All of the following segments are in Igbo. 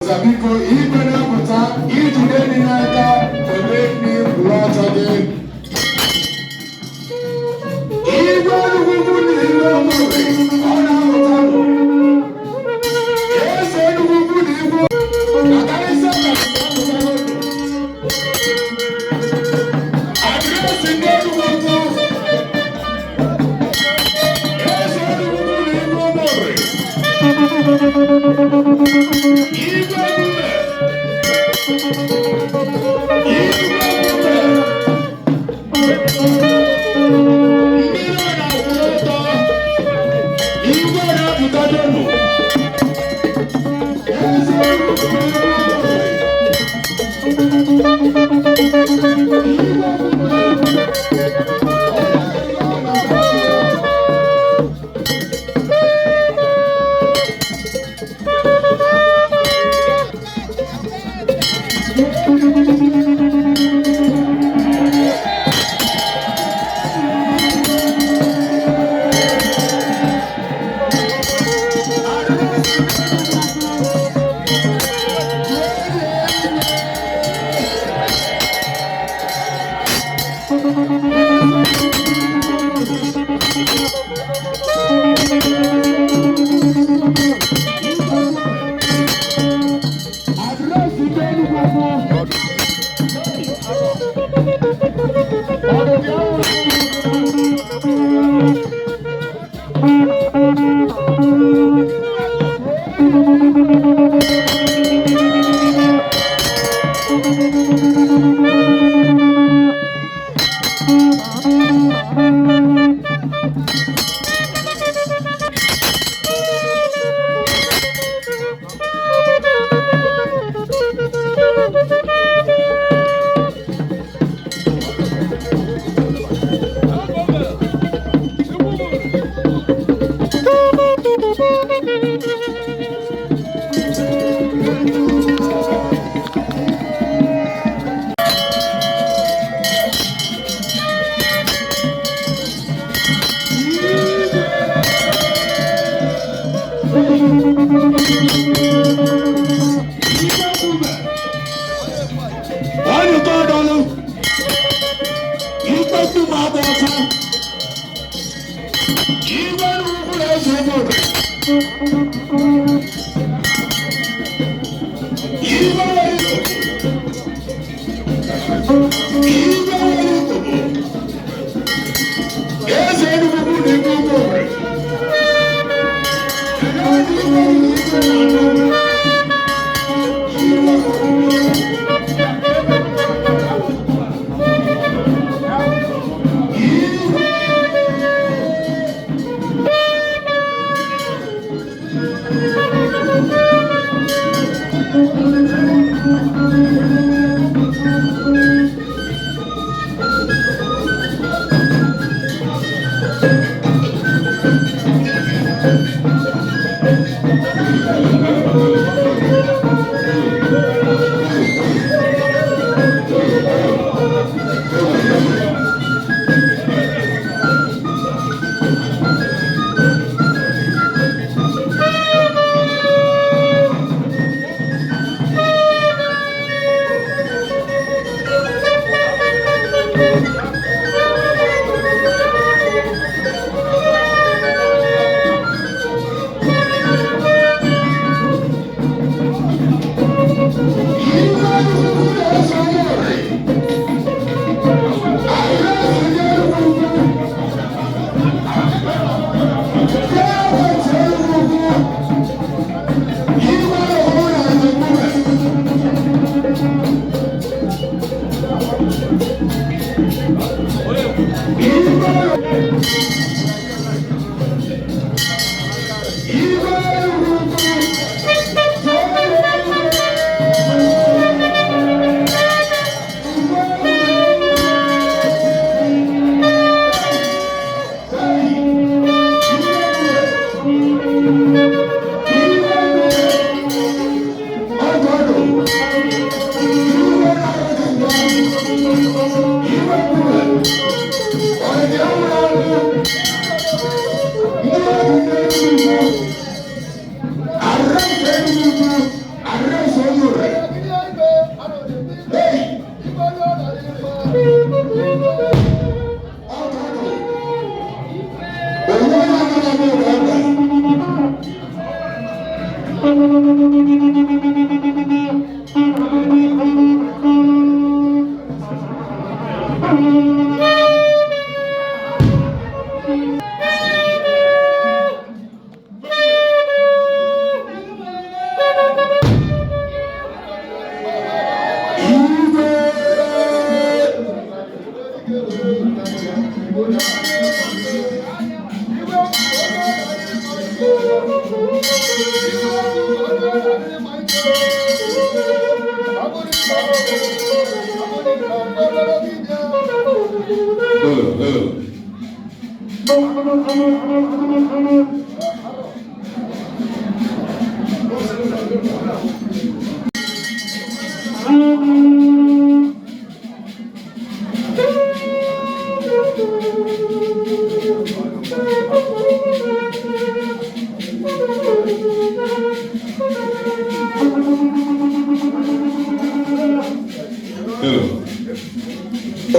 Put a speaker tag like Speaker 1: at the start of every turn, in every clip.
Speaker 1: Ozabiko, igwe na-apụta ijide ndị n'aka ebe ndị bụrụ ọtọ gị. Igwe Enugu na Igwe Omori, ọ na-apụta nụ. Eze Enugu na Igwe Akalịsa Akalịsa apụta n'otu. Adịrịsị ndị Enugu bụ Eze Enugu na Igwe Omori. Igwe Emume.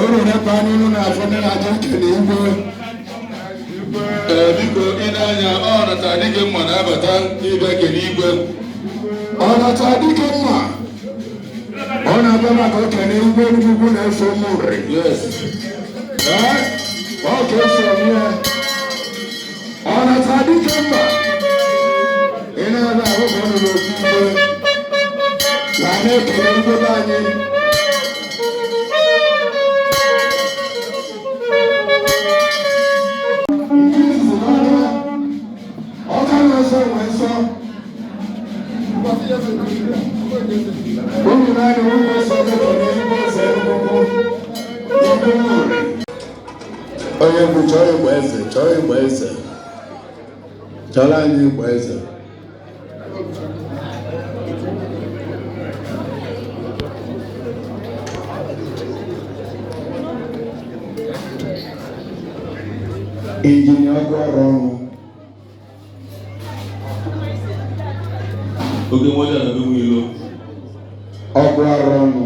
Speaker 1: Oro na panu na afọ na aja kele igwe. Biko ịnanya ọ nata dike mma na-abata ibe kele igwe. Ọ nata dike mma. Ọ na-abịa maka okene igwe nnukwu na-efe mmụrị. Yes. Ọ ga-eso ihe. Ọ nata dike mma. Ị na-abịa ahụhụ n'otu igwe. Na na-ekele igwe anyị. Onye bụ chọọ ịgba eze, chọọ ịgba eze, chọrọ anyị ịgba eze. Injinia ọgụ ọrụ ọrụ.
Speaker 2: Oge nwoke na ebe nwilo.
Speaker 1: Ọgụ ọrụ ọrụ.